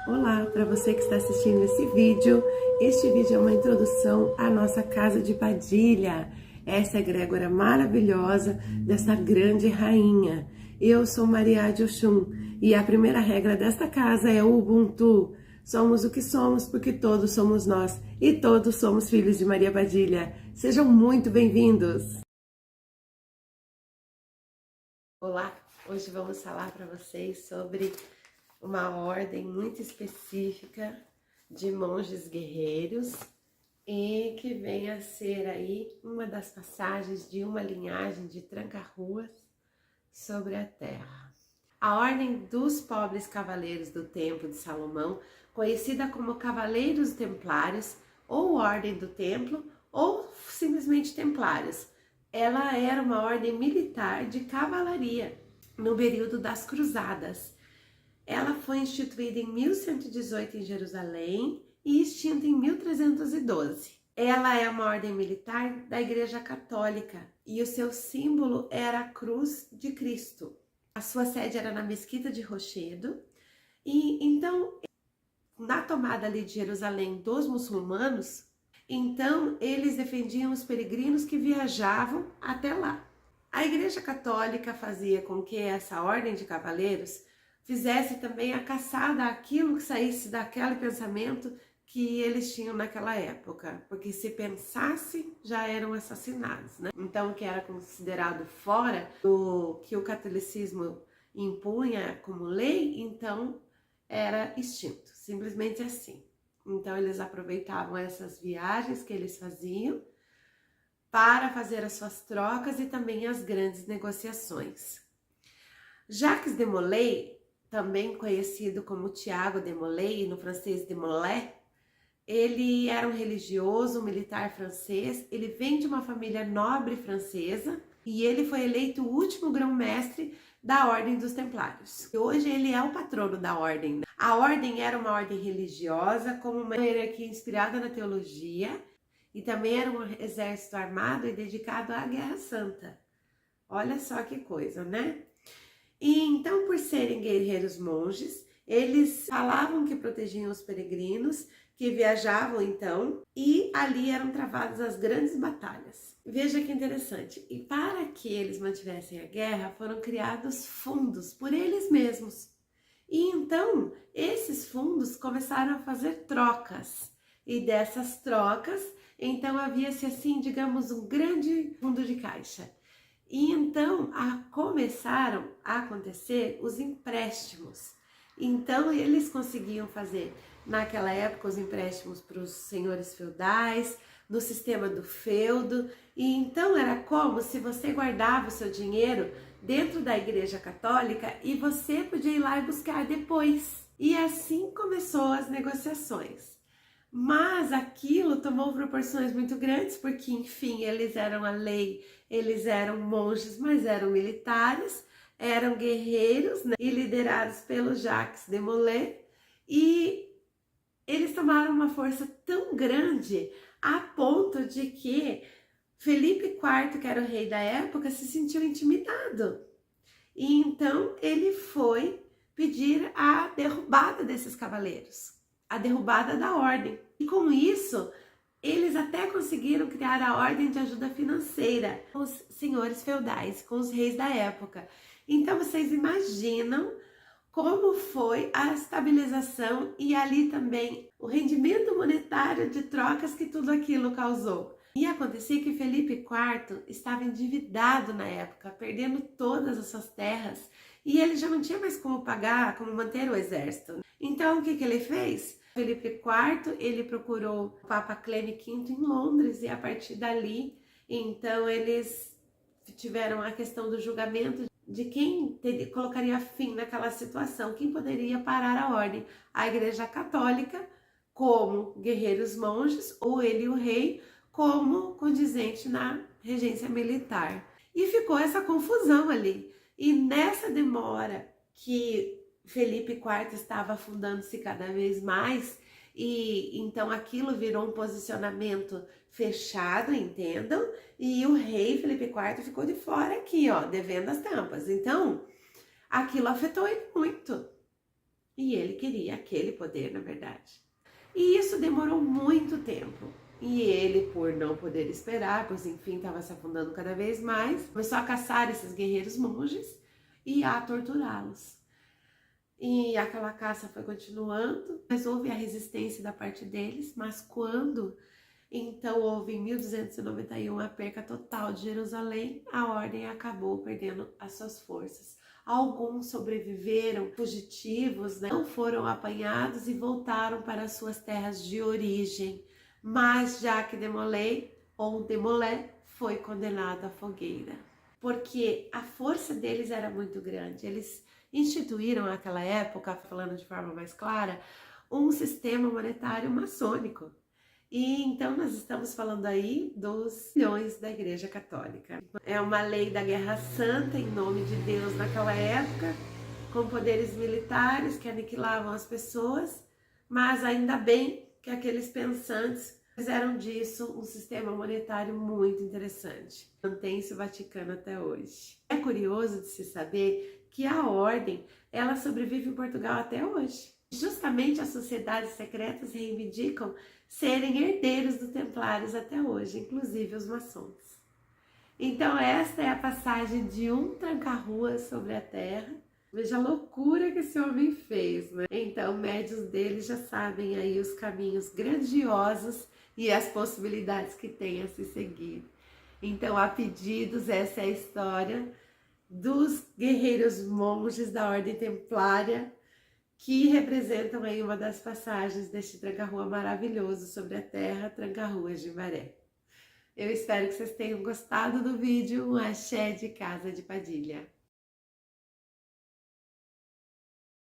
Olá, para você que está assistindo esse vídeo. Este vídeo é uma introdução à nossa casa de Padilha. Essa egrégora maravilhosa dessa grande rainha. Eu sou Maria de Oxum e a primeira regra desta casa é o Ubuntu. Somos o que somos porque todos somos nós e todos somos filhos de Maria Padilha. Sejam muito bem-vindos! Olá, hoje vamos falar para vocês sobre uma ordem muito específica de monges guerreiros e que vem a ser aí uma das passagens de uma linhagem de tranca-ruas sobre a terra. A Ordem dos Pobres Cavaleiros do Templo de Salomão, conhecida como Cavaleiros Templários ou Ordem do Templo ou simplesmente Templários, ela era uma ordem militar de cavalaria no período das Cruzadas. Ela foi instituída em 1118 em Jerusalém e extinta em 1312. Ela é uma ordem militar da Igreja Católica e o seu símbolo era a cruz de Cristo. A sua sede era na Mesquita de Rochedo e então, na tomada ali de Jerusalém dos muçulmanos, então eles defendiam os peregrinos que viajavam até lá. A Igreja Católica fazia com que essa ordem de cavaleiros fizesse também a caçada àquilo que saísse daquele pensamento que eles tinham naquela época, porque se pensasse já eram assassinados, né? Então o que era considerado fora do que o catolicismo impunha como lei, então era extinto, simplesmente assim. Então eles aproveitavam essas viagens que eles faziam para fazer as suas trocas e também as grandes negociações. Jacques de Molay, também conhecido como Tiago de Molay, no francês de Molay, ele era um religioso, um militar francês, ele vem de uma família nobre francesa e ele foi eleito o último grão-mestre da Ordem dos Templários. E hoje ele é o patrono da ordem. A ordem era uma ordem religiosa, como uma hierarquia inspirada na teologia, e também era um exército armado e dedicado à Guerra Santa. Olha só que coisa, né? E então, por serem guerreiros monges, eles falavam que protegiam os peregrinos, que viajavam então, e ali eram travadas as grandes batalhas. Veja que interessante, e para que eles mantivessem a guerra, foram criados fundos por eles mesmos. E então, esses fundos começaram a fazer trocas, e dessas trocas, então havia-se assim, digamos, um grande fundo de caixa. E então começaram a acontecer os empréstimos. Então eles conseguiam fazer naquela época os empréstimos para os senhores feudais, no sistema do feudo. E então era como se você guardava o seu dinheiro dentro da Igreja Católica e você podia ir lá e buscar depois. E assim começou as negociações. Mas aquilo tomou proporções muito grandes, porque, enfim, eles eram a lei, eles eram monges, mas eram militares, eram guerreiros, né, e liderados pelo Jacques de Molay, e eles tomaram uma força tão grande a ponto de que Felipe IV, que era o rei da época, se sentiu intimidado. E então ele foi pedir a derrubada desses cavaleiros, a derrubada da ordem. E com isso, eles até conseguiram criar a ordem de ajuda financeira com os senhores feudais, com os reis da época. Então vocês imaginam como foi a estabilização e ali também o rendimento monetário de trocas que tudo aquilo causou. E acontecia que Felipe IV estava endividado na época, perdendo todas as suas terras, e ele já não tinha mais como pagar, como manter o exército. Então o que ele fez? Felipe IV, ele procurou o Papa Cleme V em Londres, e a partir dali, então eles tiveram a questão do julgamento de quem colocaria fim naquela situação, quem poderia parar a ordem, a Igreja Católica, como guerreiros monges, ou ele, o rei, como condizente na regência militar. E ficou essa confusão ali. E nessa demora que Felipe IV estava afundando-se cada vez mais, e então aquilo virou um posicionamento fechado, entendam? E o rei Felipe IV ficou de fora aqui, ó, devendo as tampas. Então, aquilo afetou ele muito. E ele queria aquele poder, na verdade. E isso demorou muito tempo. E ele, por não poder esperar, pois enfim estava se afundando cada vez mais, começou a caçar esses guerreiros monges e a torturá-los. E aquela caça foi continuando, mas houve a resistência da parte deles, mas quando então houve em 1291 a perca total de Jerusalém, a ordem acabou perdendo as suas forças. Alguns sobreviveram fugitivos, né? Não foram apanhados e voltaram para suas terras de origem. Mas Jacques de Molay, ou de Molay, foi condenado à fogueira. Porque a força deles era muito grande. Eles instituíram naquela época, falando de forma mais clara, um sistema monetário maçônico. E então nós estamos falando aí dos milhões da Igreja Católica. É uma lei da Guerra Santa em nome de Deus naquela época, com poderes militares que aniquilavam as pessoas, mas ainda bem que aqueles pensantes fizeram disso um sistema monetário muito interessante. Mantém-se o Vaticano até hoje. É curioso de se saber que a ordem, ela sobrevive em Portugal até hoje. Justamente as sociedades secretas reivindicam serem herdeiros dos templários até hoje, inclusive os maçons. Então esta é a passagem de um tranca-ruas sobre a terra. Veja a loucura que esse homem fez, né? Então médios dele já sabem aí os caminhos grandiosos e as possibilidades que tem a se seguir. Então, a pedidos, essa é a história dos guerreiros monges da Ordem Templária, que representam aí uma das passagens deste tranca-rua maravilhoso sobre a terra, Tranca-Ruas de Maré. Eu espero que vocês tenham gostado do vídeo. Um axé de Casa de Padilha.